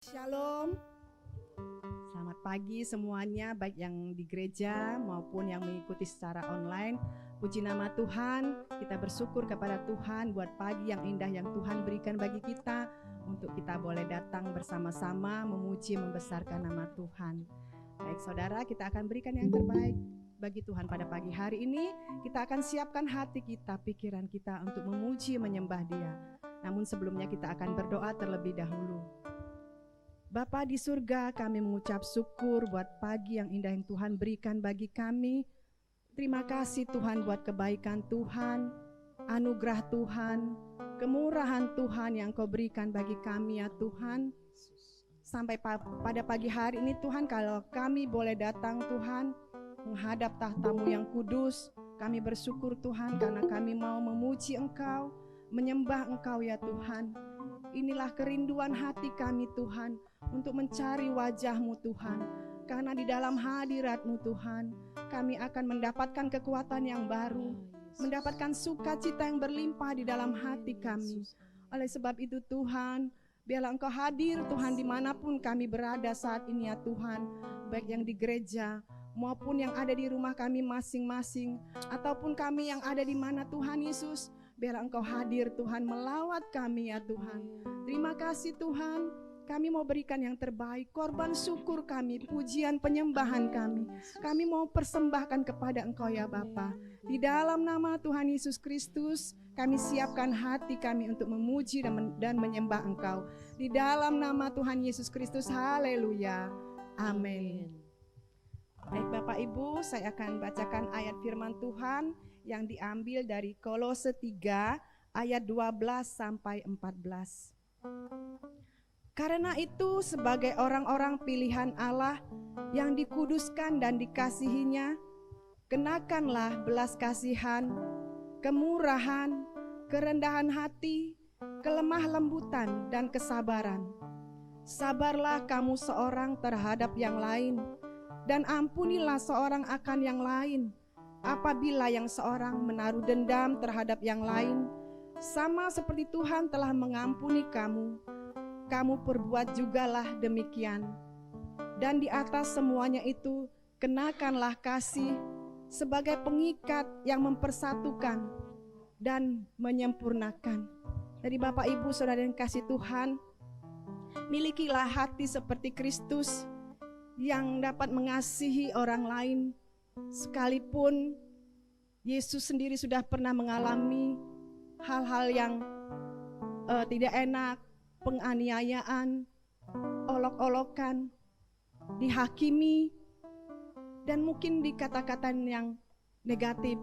Shalom, selamat pagi semuanya, baik yang di gereja maupun yang mengikuti secara online. Puji nama Tuhan, kita bersyukur kepada Tuhan buat pagi yang indah yang Tuhan berikan bagi kita, untuk kita boleh datang bersama-sama memuji membesarkan nama Tuhan. Baik saudara, kita akan berikan yang terbaik bagi Tuhan pada pagi hari ini. Kita akan siapkan hati kita, pikiran kita untuk memuji menyembah Dia. Namun sebelumnya kita akan berdoa terlebih dahulu. Bapa di surga, kami mengucap syukur buat pagi yang indah yang Tuhan berikan bagi kami. Terima kasih Tuhan buat kebaikan Tuhan, anugerah Tuhan, kemurahan Tuhan yang Kau berikan bagi kami ya Tuhan. Sampai pada pagi hari ini Tuhan, kalau kami boleh datang Tuhan, menghadap tahta-Mu yang kudus, kami bersyukur Tuhan karena kami mau memuji Engkau, menyembah Engkau ya Tuhan. Inilah kerinduan hati kami Tuhan, untuk mencari wajah-Mu Tuhan. Karena di dalam hadirat-Mu Tuhan, kami akan mendapatkan kekuatan yang baru, mendapatkan sukacita yang berlimpah di dalam hati kami. Oleh sebab itu Tuhan, biarlah Engkau hadir Tuhan dimanapun kami berada saat ini ya Tuhan. Baik yang di gereja, maupun yang ada di rumah kami masing-masing, ataupun kami yang ada di mana Tuhan Yesus. Biarlah Engkau hadir Tuhan melawat kami ya Tuhan. Terima kasih Tuhan, kami mau berikan yang terbaik, korban syukur kami, pujian penyembahan kami. Kami mau persembahkan kepada Engkau ya Bapa. Di dalam nama Tuhan Yesus Kristus, kami siapkan hati kami untuk memuji dan menyembah Engkau. Di dalam nama Tuhan Yesus Kristus, haleluya, amin. Baik Bapak Ibu, saya akan bacakan ayat firman Tuhan yang diambil dari Kolose 3 ayat 12 sampai 14. Karena itu sebagai orang-orang pilihan Allah yang dikuduskan dan dikasihinya, kenakanlah belas kasihan, kemurahan, kerendahan hati, kelemah lembutan dan kesabaran. Sabarlah kamu seorang terhadap yang lain, dan ampunilah seorang akan yang lain. Apabila yang seorang menaruh dendam terhadap yang lain, sama seperti Tuhan telah mengampuni kamu, kamu perbuat jugalah demikian. Dan di atas semuanya itu, kenakanlah kasih sebagai pengikat yang mempersatukan dan menyempurnakan. Jadi Bapak Ibu Saudara yang kasih Tuhan, milikilah hati seperti Kristus yang dapat mengasihi orang lain. Sekalipun Yesus sendiri sudah pernah mengalami hal-hal yang tidak enak, penganiayaan, olok-olokan, dihakimi, dan mungkin dikata-katain yang negatif.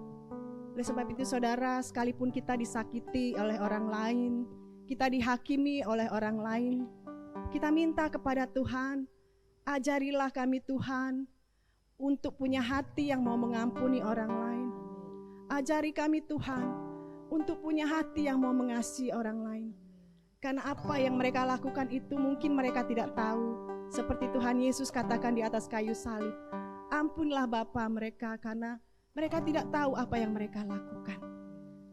Oleh sebab itu saudara, sekalipun kita disakiti oleh orang lain, kita dihakimi oleh orang lain, kita minta kepada Tuhan, ajarilah kami Tuhan, untuk punya hati yang mau mengampuni orang lain. Ajari kami Tuhan, untuk punya hati yang mau mengasihi orang lain. Karena apa yang mereka lakukan itu mungkin mereka tidak tahu. Seperti Tuhan Yesus katakan di atas kayu salib, ampunlah Bapa mereka karena mereka tidak tahu apa yang mereka lakukan.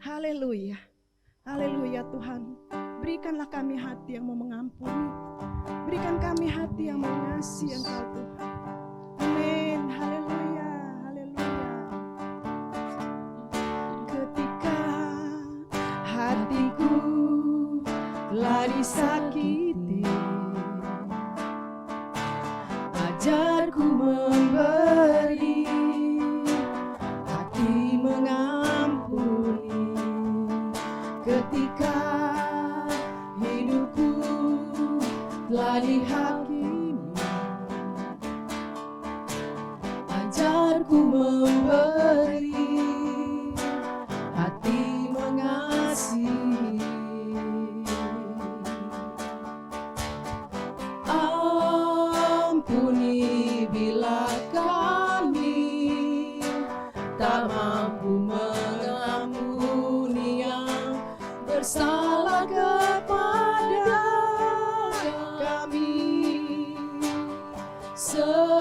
Haleluya, haleluya Tuhan. Berikanlah kami hati yang mau mengampuni. Berikan kami hati yang mengasihi Engkau Tuhan. Amin, haleluya, haleluya. Ketika hatiku telah disakiti, ajarku memberi, hati mengampuni. Ketika hidupku telah dihakimi, ajarku memberi, hati mengasihi. Ampuni bila kami tak mampu mengampuni yang bersalah kepada kami, seperti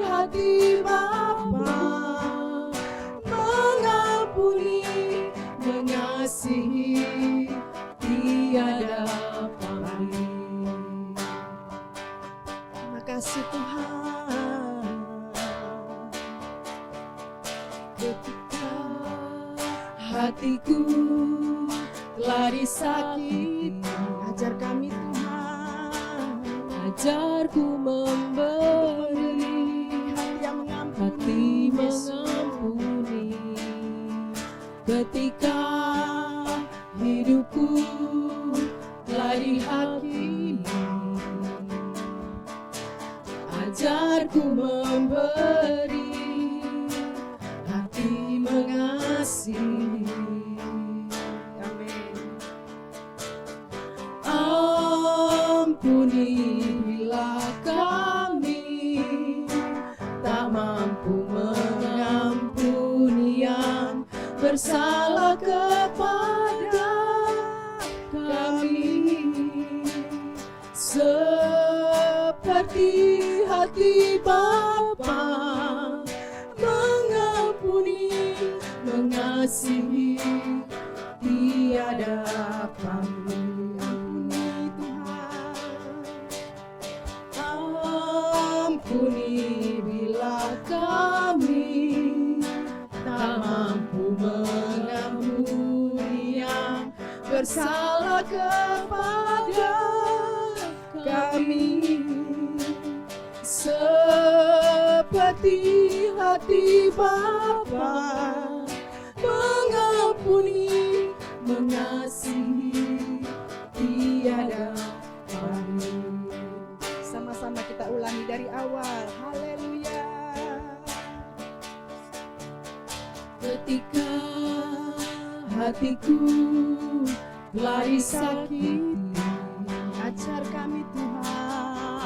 hati Bapa mengampuni, mengasihi tiada pamrih. kasih Tuhan. Ketika hatiku telah disakiti, ajar kami Tuhan, ajarku memberi hati yang hati mengampuni, Yesus. mengampuni. Ketika hidupku telah dihakimi, ajarku memberi hati mengasihi. Amin. Ampuni bila kami tak mampu mengampuni yang bersalah kepada kami, seperti hati Bapa mengampuni, mengasihi, tiada pamrih. Ampuni bila kami tak mampu mengampuni yang bersalah kepada kami, seperti hati Bapa mengampuni, mengasihi, tiada pamrih. Sama-sama kita ulangi dari awal. Haleluya. Ketika hatiku telah disakiti, Ajar kami Tuhan,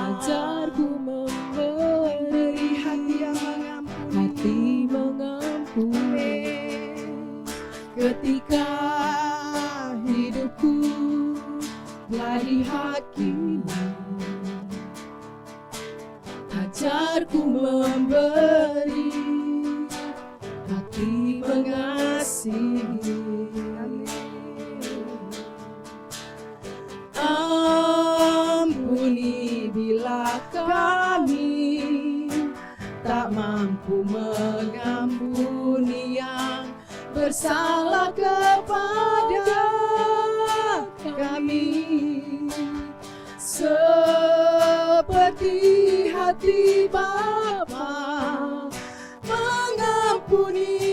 ajarku memberi hati yang mengampuni. hati mengampuni. Ketika hidupku telah dihakimi, ajarku memberi hati mengasihi. Ampuni bila kami tak mampu mengampuni yang bersalah kepada kami, seperti hati Bapa mengampuni,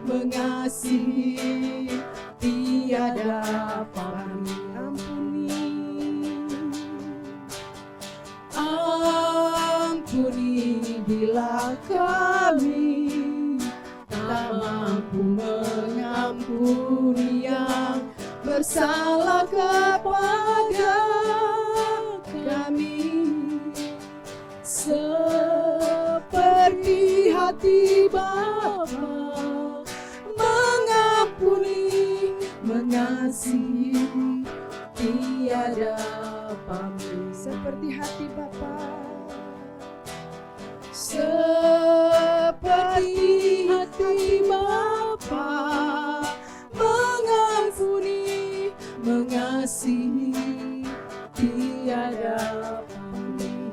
mengasihi, tiada pamrih. Ampuni bila kami tak mampu mengampuni yang bersalah kepada kami, seperti hati Bapa mengampuni, mengasihi, tiada pamrih. Seperti hati Bapa, seperti hati Bapa mengampuni, mengasihi, tiada pamrih.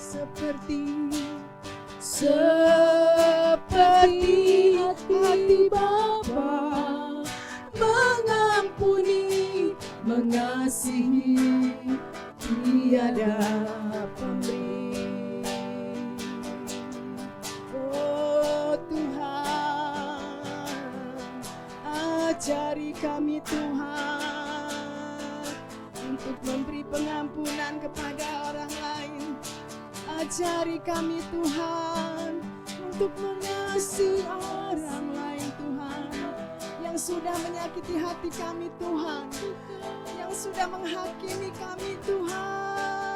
Seperti hati Bapa mengampuni, mengasihi, tiada pamrih. oh Tuhan, ajari kami Tuhan untuk memberi pengampunan kepada orang lain. Ajari kami Tuhan untuk mengasihi orang lain Tuhan, yang sudah menyakiti hati kami Tuhan, yang sudah menghakimi kami Tuhan.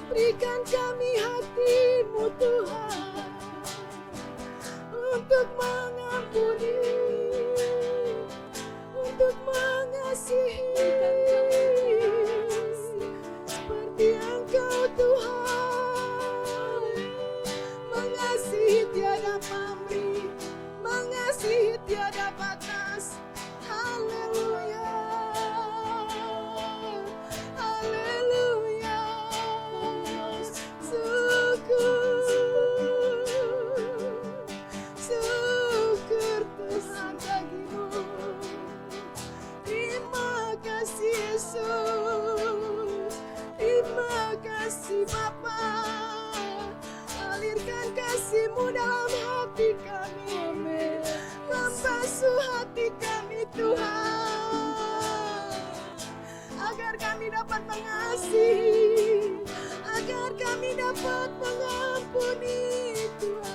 Berikan kami hati-Mu Tuhan untuk mengampuni, untuk mengasihi, seperti Engkau Tuhan, mengasihi tiada pamrih, mengasihi tiada batas. Haleluya, haleluya. Yesus. Terima kasih Bapa, alirkan kasih-Mu dalam hati kami, membasuh hati kami Tuhan, agar kami dapat mengasihi, agar kami dapat mengampuni Tuhan.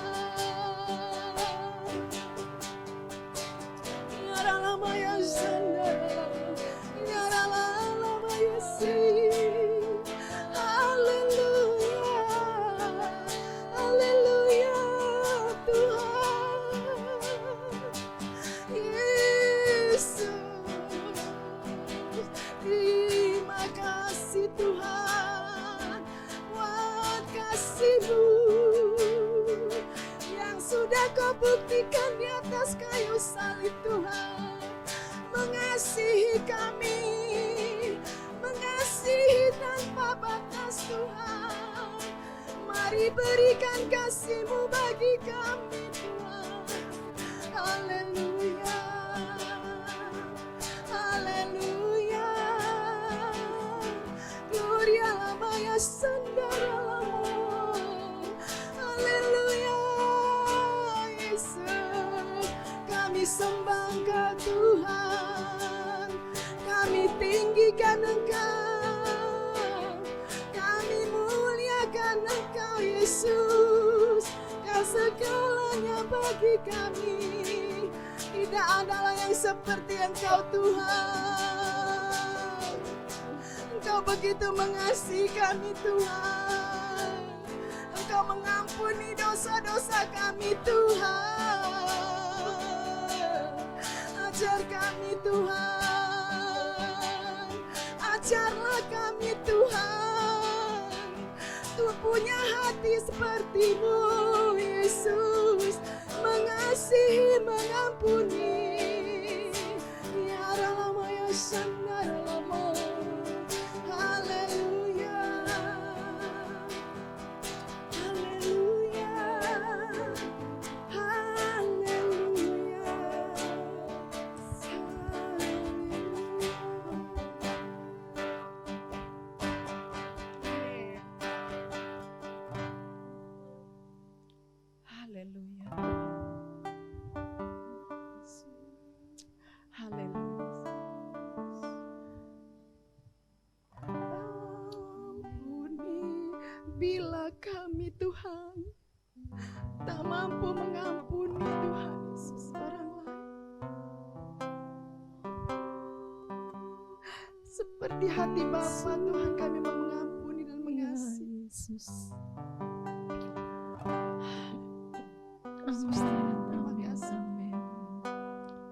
Yaralama ya sandara, yaralama ya si. Haleluya, haleluya Tuhan. Yesus, terima kasih Tuhan buat kasih-Mu yang sudah Kau buktikan di atas kayu salib Tuhan, mengasihi kami, mengasihi tanpa batas Tuhan. Mari berikan kasih-Mu bagi kami Tuhan. Haleluya, haleluya. Gloria lama ya sandara lama. Haleluya Yesus, kami sembah Engkau Tuhan, kami tinggikan Engkau, kami muliakan Engkau Yesus. Kau segalanya bagi kami, tidak ada yang seperti Engkau Tuhan. Engkau begitu mengasihi kami Tuhan, Engkau mengampuni dosa-dosa kami Tuhan. Ajar kami Tuhan, ajarlah kami Tuhan, untuk punya hati seperti-Mu Yesus, mengasihi, mengampuni. Ya Rama ya Shandarama. Haleluya, haleluya, haleluya, Haleluya. Haleluya. Ampuni bila kami Tuhan tak mampu mengampuni Tuhan Yesus orang lain, seperti hati Bapa Tuhan kami mau mengampuni dan mengasihi Yesus. Terima kasih.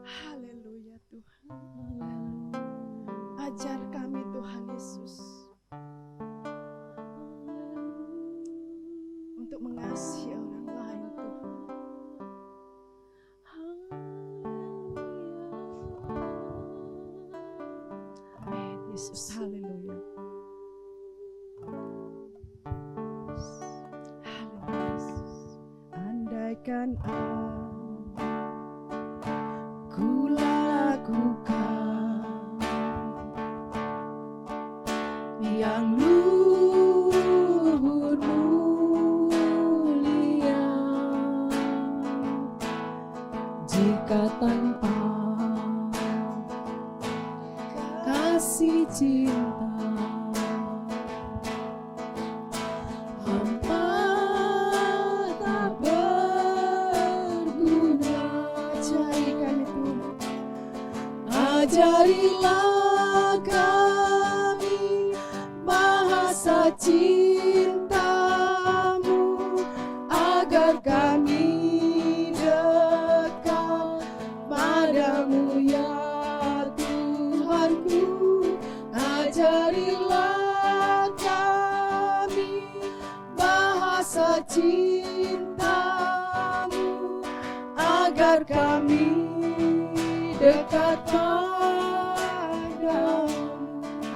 Haleluya Tuhan. Ajar kami Tuhan Yesus untuk mengasihi orang lain Tuhan. Amin Yesus. Haleluya. Haleluya Yesus. Andaikan aku lakukan yang luhur mulia, jika tanpa kasih cinta hampa tak berguna. Ajari kami Tuhan, ajarilah kami bahasa cinta-Mu, agar kami dekat padamu ya Tuhanku. Ajarilah kami bahasa cinta-Mu, agar kami dekat padamu.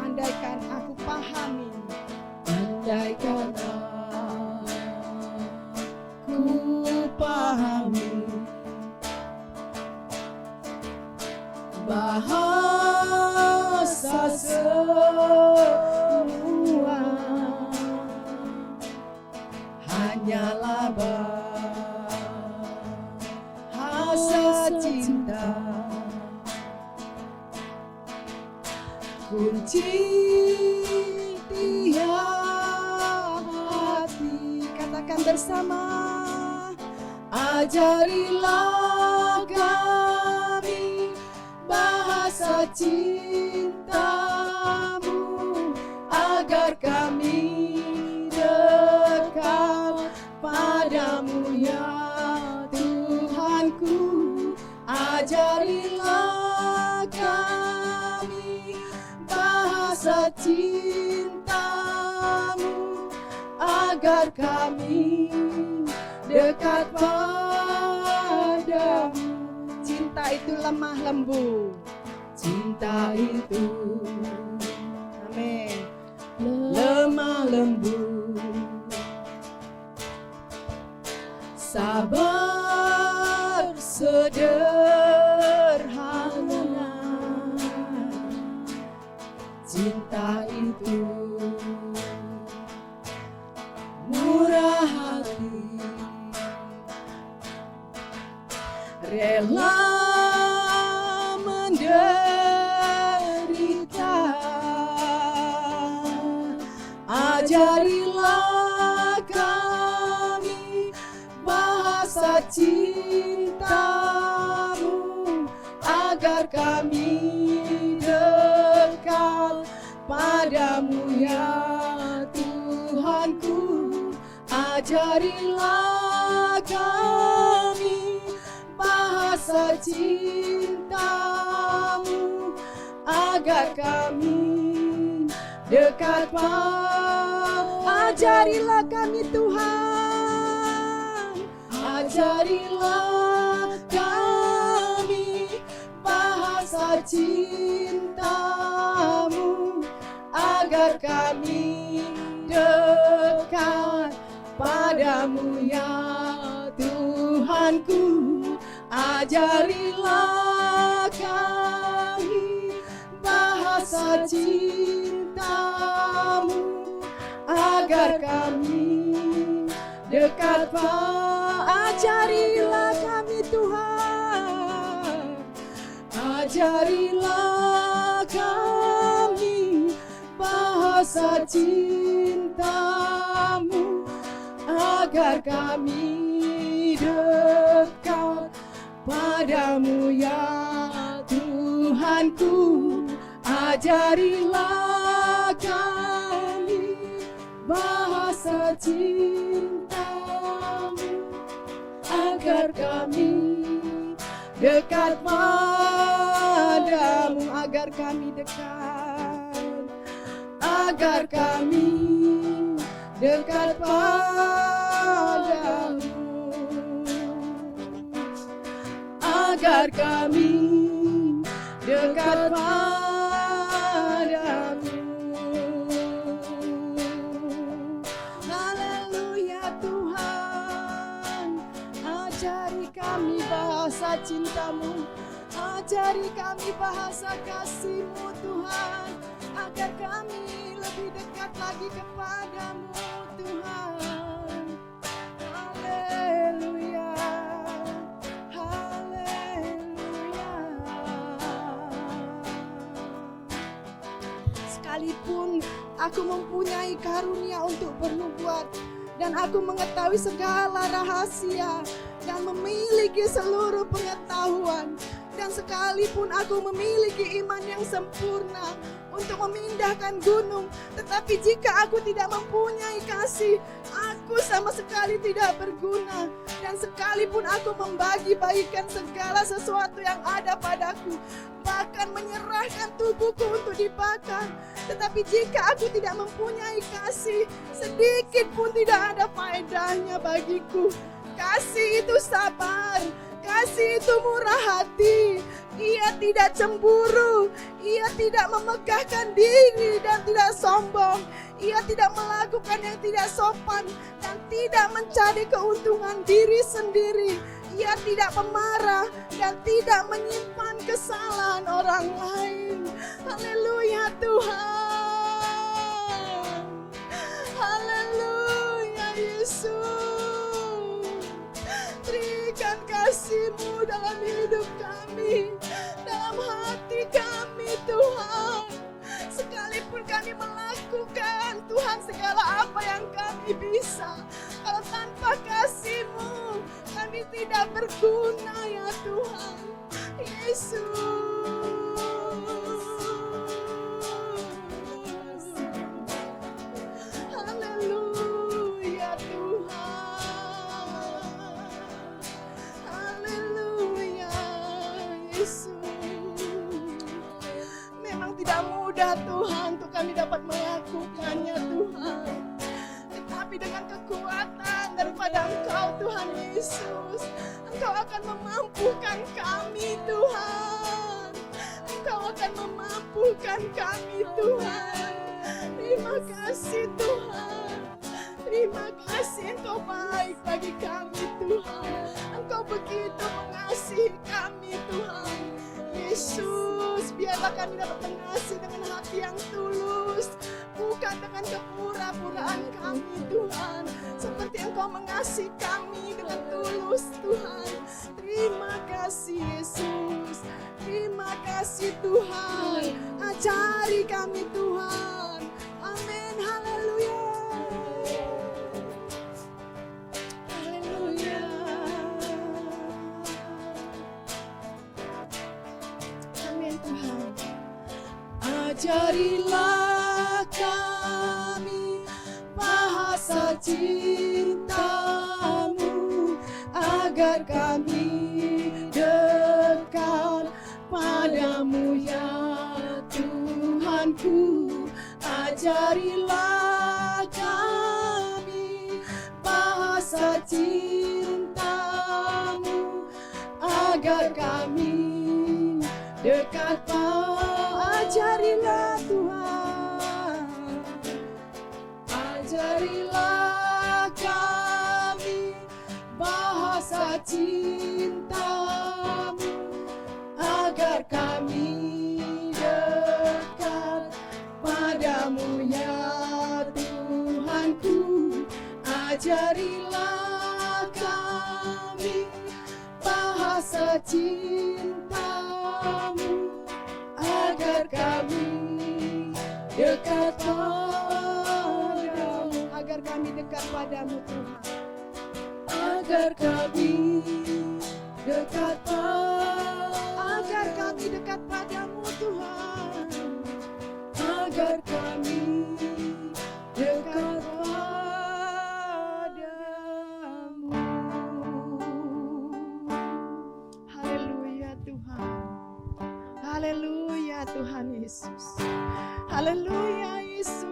Andaikan aku pahami, andaikan aku pahami bahasa bahasa semua hanyalah bahasa cinta. Kunci tiap hati, katakan bersama. Ajarilah kami bahasa cintamu, agar kami dekat padamu ya Tuhanku. Ajarilah kami bahasa cintamu, agar kami dekat padamu. Cinta itu lemah lembut, cinta itu, amin, lemah lembut, sabar sederhana. Cinta itu murah hati, rela menderita. Ajarilah kami bahasa cintamu, agar kami dekat padamu ya Tuhanku. Ajarilah kami bahasa cintamu, agar kami dekat padamu. Ajarilah kami Tuhan, ajarilah kami bahasa cintamu, agar kami dekat padamu ya Tuhanku. Ajarilah kami bahasa cintamu, agar kami dekat padamu. Ajarilah kami Tuhan, ajarilah kami bahasa cintamu, agar kami dekat padamu ya Tuhanku. Ajarilah kami bahasa cintamu, agar kami dekat padamu, agar kami dekat, agar kami dekat padamu, agar kami dekat padamu. Haleluya Tuhan, ajari kami bahasa cintamu, ajari kami bahasa kasih-Mu Tuhan, agar kami lebih dekat lagi kepadamu Tuhan. Haleluya, haleluya. Sekalipun aku mempunyai karunia untuk bernubuat, dan aku mengetahui segala rahasia dan memiliki seluruh pengetahuan, dan sekalipun aku memiliki iman yang sempurna untuk memindahkan gunung, tetapi jika aku tidak mempunyai kasih, aku sama sekali tidak berguna. Dan sekalipun aku membagi-bagikan segala sesuatu yang ada padaku, bahkan menyerahkan tubuhku untuk dibakar, tetapi jika aku tidak mempunyai kasih, sedikit pun tidak ada faedahnya bagiku. Kasih itu sabar, kasih itu murah hati. Ia tidak cemburu, ia tidak memegahkan diri dan tidak sombong. Ia tidak melakukan yang tidak sopan dan tidak mencari keuntungan diri sendiri. Ia tidak pemarah dan tidak menyimpan kesalahan orang lain. Haleluya Tuhan. Haleluya Yesus. Berikan kasih-Mu dalam hidup kami, dalam hati kami Tuhan. Sekalipun kami melakukan Tuhan segala apa yang kami bisa, kalau tanpa kasih-Mu kami tidak berguna ya Tuhan Yesus. Haleluya Tuhan. Haleluya Yesus. Memang tidak mudah Tuhan untuk kami dapat melakukannya Tuhan, tetapi dengan kekuatan daripada Engkau Tuhan Yesus, Engkau akan memampukan kami Tuhan. Engkau akan memampukan kami Tuhan. Terima kasih Tuhan. Terima kasih Engkau baik bagi kami Tuhan. Engkau begitu mengasihi kami Tuhan. Yesus, biarlah kami dapat mengasihi dengan hati yang tulus, bukan dengan kepura-puraan kami Tuhan, seperti Engkau mengasihi kami dengan tulus Tuhan. Terima kasih Yesus. Terima kasih Tuhan. Ajari kami Tuhan. Amin. Haleluya. Haleluya. Amin Tuhan. Ajarilah kami bahasa cinta-Mu, agar kami dekat padamu ya Tuhanku. Ajarilah kami bahasa cinta-Mu, agar kami dekat ajarilah Tuhan. Ajarilah kami bahasa cinta-Mu, agar kami dekat padamu ya Tuhanku. Ajarilah kami bahasa cinta-Mu, agar kami dekat padamu, agar kami dekat padamu Tuhan, agar kami dekat agar kami dekat padamu Tuhan, agar kami dekat padamu. Haleluya Tuhan. Haleluya Tuhan Yesus. Haleluya Yesus.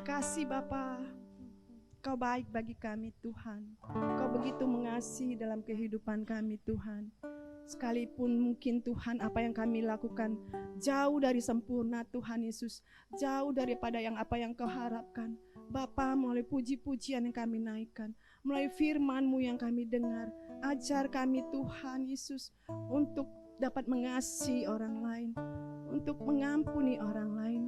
kasih Bapa, Kau baik bagi kami Tuhan. Kau begitu mengasihi dalam kehidupan kami Tuhan. Sekalipun mungkin Tuhan apa yang kami lakukan jauh dari sempurna Tuhan Yesus, jauh daripada apa yang Kau harapkan. Bapa, melalui puji-pujian yang kami naikkan, melalui firman-Mu yang kami dengar, ajar kami Tuhan Yesus untuk dapat mengasihi orang lain, untuk mengampuni orang lain.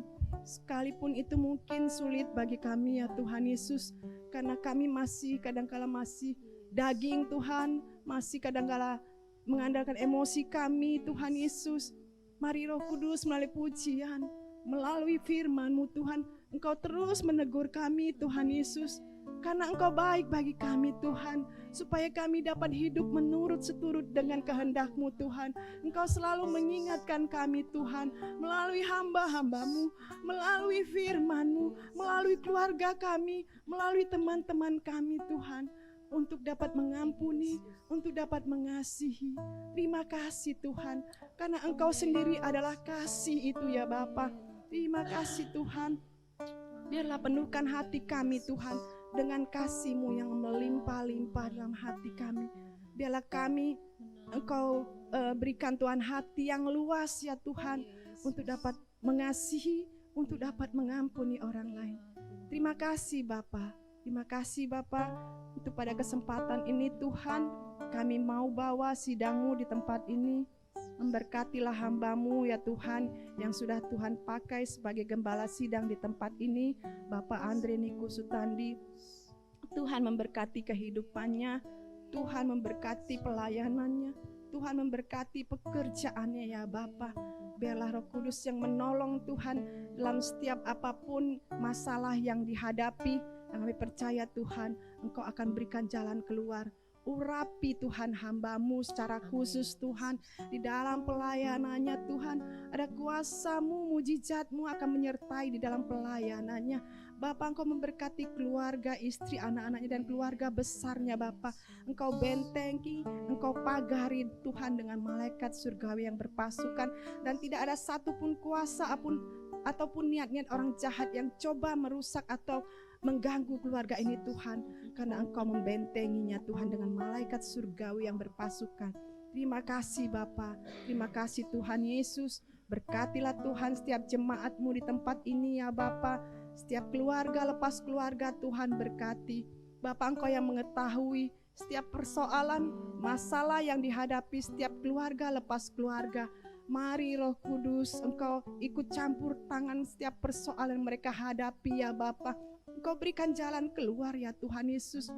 Sekalipun itu mungkin sulit bagi kami ya Tuhan Yesus, karena kami masih kadang-kala masih daging Tuhan, masih kadang-kala mengandalkan emosi kami Tuhan Yesus. Mari Roh Kudus melalui pujian, melalui firman-Mu Tuhan, Engkau terus menegur kami Tuhan Yesus, karena Engkau baik bagi kami Tuhan, supaya kami dapat hidup menurut seturut dengan kehendak-Mu Tuhan. Engkau selalu mengingatkan kami Tuhan, melalui hamba-hamba-Mu, melalui firman-Mu, melalui keluarga kami, melalui teman-teman kami Tuhan, untuk dapat mengampuni, untuk dapat mengasihi. Terima kasih Tuhan, karena Engkau sendiri adalah kasih itu ya Bapa. Terima kasih Tuhan. Biarlah penuhkan hati kami Tuhan dengan kasih-Mu yang melimpah-limpah dalam hati kami. Biarlah kami Engkau berikan Tuhan hati yang luas ya Tuhan, untuk dapat mengasihi, untuk dapat mengampuni orang lain. Terima kasih Bapa. Terima kasih Bapa, untuk pada kesempatan ini Tuhan, kami mau bawa sidang-Mu di tempat ini. Memberkatilah hamba-Mu ya Tuhan, yang sudah Tuhan pakai sebagai gembala sidang di tempat ini, Bapak Andre Niko Sutandi. Tuhan memberkati kehidupannya, Tuhan memberkati pelayanannya, Tuhan memberkati pekerjaannya ya Bapa. Biarlah Roh Kudus yang menolong Tuhan dalam setiap apapun masalah yang dihadapi. Yang kami percaya Tuhan, Engkau akan berikan jalan keluar. Urapi Tuhan hamba-Mu secara khusus Tuhan, di dalam pelayanannya Tuhan, ada kuasa-Mu, mujizat-Mu akan menyertai di dalam pelayanannya. Bapa, Engkau memberkati keluarga, istri, anak-anaknya dan keluarga besarnya Bapa. Engkau bentengi, Engkau pagari Tuhan dengan malaikat surgawi yang berpasukan, dan tidak ada satupun kuasa ataupun niat-niat orang jahat yang coba merusak atau mengganggu keluarga ini Tuhan, karena Engkau membentenginya Tuhan dengan malaikat surgawi yang berpasukan. Terima kasih Bapa, terima kasih Tuhan Yesus. Berkatilah Tuhan setiap jemaat-Mu di tempat ini ya Bapa. Setiap keluarga lepas keluarga Tuhan berkati. Bapa, Engkau yang mengetahui setiap persoalan, masalah yang dihadapi setiap keluarga lepas keluarga. Mari Roh Kudus, Engkau ikut campur tangan setiap persoalan mereka hadapi ya Bapa. Engkau berikan jalan keluar ya Tuhan Yesus.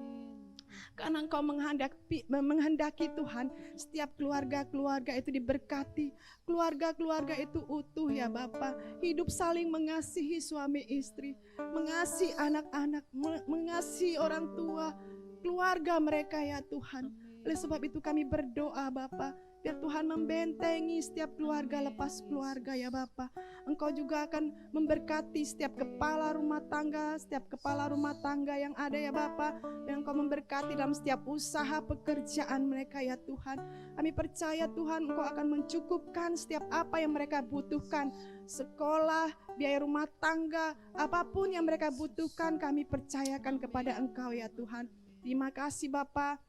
Karena Engkau menghendaki Tuhan, setiap keluarga-keluarga itu diberkati, keluarga-keluarga itu utuh ya Bapa. Hidup saling mengasihi suami istri, mengasihi anak-anak, mengasihi orang tua, keluarga mereka ya Tuhan. Oleh sebab itu kami berdoa Bapa, biar Tuhan membentengi setiap keluarga lepas keluarga ya Bapa. Engkau juga akan memberkati setiap kepala rumah tangga, yang ada ya Bapa. Dan Engkau memberkati dalam setiap usaha pekerjaan mereka ya Tuhan. Kami percaya Tuhan, Engkau akan mencukupkan setiap apa yang mereka butuhkan. Sekolah, biaya rumah tangga, apapun yang mereka butuhkan, kami percayakan kepada Engkau ya Tuhan. Terima kasih Bapa.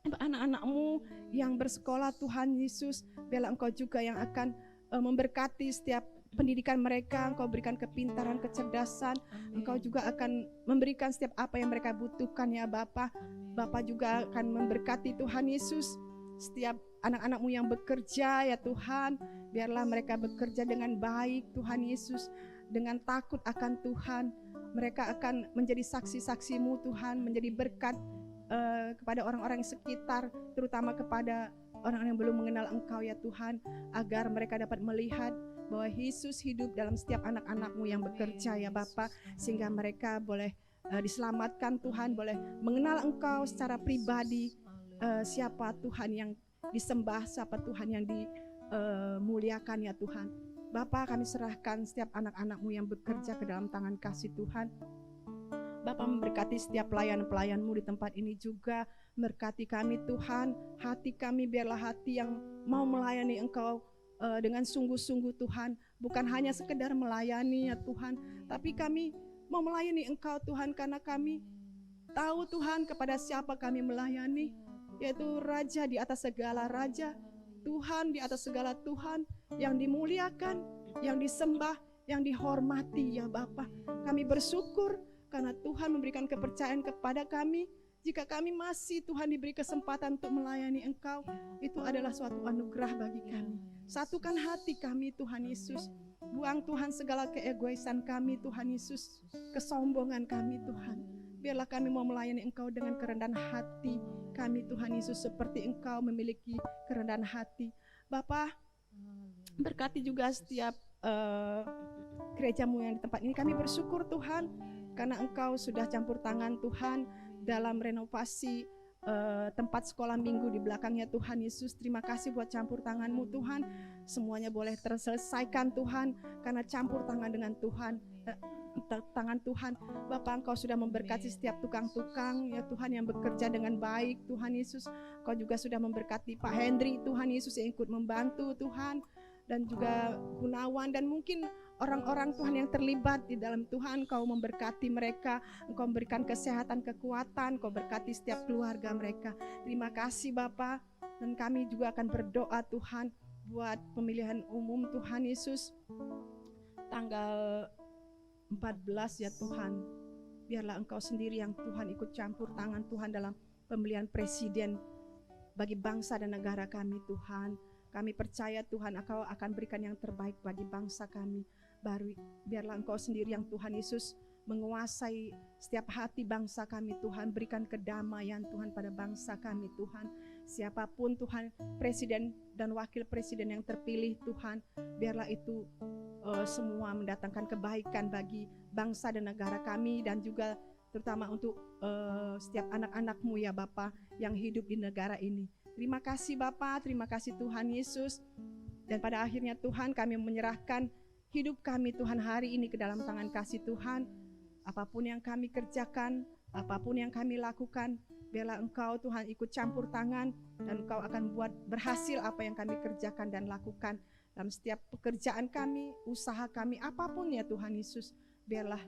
Anak-anak-Mu yang bersekolah Tuhan Yesus, biarlah Engkau juga yang akan memberkati setiap pendidikan mereka. Engkau berikan kepintaran, kecerdasan. Engkau juga akan memberikan setiap apa yang mereka butuhkan ya Bapa. Bapa juga akan memberkati Tuhan Yesus setiap anak-anak-Mu yang bekerja ya Tuhan. Biarlah mereka bekerja dengan baik Tuhan Yesus, dengan takut akan Tuhan. Mereka akan menjadi saksi-saksi-Mu Tuhan, menjadi berkat kepada orang-orang sekitar, terutama kepada orang yang belum mengenal Engkau ya Tuhan, agar mereka dapat melihat bahwa Yesus hidup dalam setiap anak-anak-Mu yang bekerja ya Bapa, sehingga mereka boleh diselamatkan Tuhan, boleh mengenal Engkau secara pribadi, siapa Tuhan yang disembah, siapa Tuhan yang dimuliakan ya Tuhan. Bapa, kami serahkan setiap anak-anak-Mu yang bekerja ke dalam tangan kasih Tuhan. Bapa, memberkati setiap pelayan-pelayan-Mu di tempat ini juga. Berkati kami Tuhan, hati kami biarlah hati yang mau melayani Engkau dengan sungguh-sungguh Tuhan. Bukan hanya sekedar melayani ya Tuhan, tapi kami mau melayani Engkau Tuhan, karena kami tahu Tuhan kepada siapa kami melayani, yaitu Raja di atas segala raja, Tuhan di atas segala Tuhan, yang dimuliakan, yang disembah, yang dihormati ya Bapa. Kami bersyukur karena Tuhan memberikan kepercayaan kepada kami. Jika kami masih Tuhan diberi kesempatan untuk melayani Engkau, itu adalah suatu anugerah bagi kami. Satukan hati kami Tuhan Yesus. Buang Tuhan segala keegoisan kami Tuhan Yesus, kesombongan kami Tuhan. Biarlah kami mau melayani Engkau dengan kerendahan hati kami Tuhan Yesus, seperti Engkau memiliki kerendahan hati. Bapa, berkati juga setiap gerejamu yang di tempat ini. Kami bersyukur Tuhan karena Engkau sudah campur tangan Tuhan dalam renovasi tempat sekolah minggu di belakangnya Tuhan Yesus. Terima kasih buat campur tangan-Mu Tuhan. Semuanya boleh terselesaikan Tuhan karena campur tangan dengan Tuhan. Tangan Tuhan. Bapak, Engkau sudah memberkati setiap tukang-tukang ya Tuhan yang bekerja dengan baik Tuhan Yesus. Engkau juga sudah memberkati Pak Hendri Tuhan Yesus yang ikut membantu Tuhan, dan juga Gunawan, dan mungkin orang-orang Tuhan yang terlibat di dalam Tuhan. Engkau memberkati mereka, Engkau memberikan kesehatan, kekuatan, Engkau berkati setiap keluarga mereka. Terima kasih Bapa. Dan kami juga akan berdoa Tuhan buat pemilihan umum Tuhan Yesus tanggal 14 ya Tuhan. Biarlah Engkau sendiri yang Tuhan ikut campur tangan Tuhan dalam pemilihan presiden bagi bangsa dan negara kami Tuhan. Kami percaya Tuhan Engkau akan berikan yang terbaik bagi bangsa kami. Biarlah Engkau sendiri yang Tuhan Yesus menguasai setiap hati bangsa kami Tuhan. Berikan kedamaian Tuhan pada bangsa kami Tuhan. Siapapun Tuhan, presiden dan wakil presiden yang terpilih Tuhan, biarlah itu semua mendatangkan kebaikan bagi bangsa dan negara kami, dan juga terutama untuk setiap anak-anak-Mu ya Bapa yang hidup di negara ini. Terima kasih Bapa, terima kasih Tuhan Yesus. Dan pada akhirnya Tuhan, kami menyerahkan hidup kami Tuhan hari ini ke dalam tangan kasih Tuhan. Apapun yang kami kerjakan, apapun yang kami lakukan, biarlah Engkau Tuhan ikut campur tangan, dan Engkau akan buat berhasil apa yang kami kerjakan dan lakukan dalam setiap pekerjaan kami, usaha kami, apapun ya Tuhan Yesus. Biarlah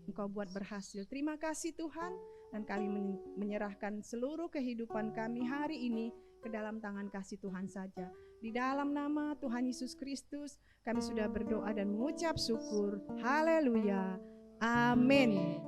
Engkau buat berhasil. Terima kasih Tuhan, dan kami menyerahkan seluruh kehidupan kami hari ini ke dalam tangan kasih Tuhan saja. Di dalam nama Tuhan Yesus Kristus, kami sudah berdoa dan mengucap syukur. Haleluya. Amin.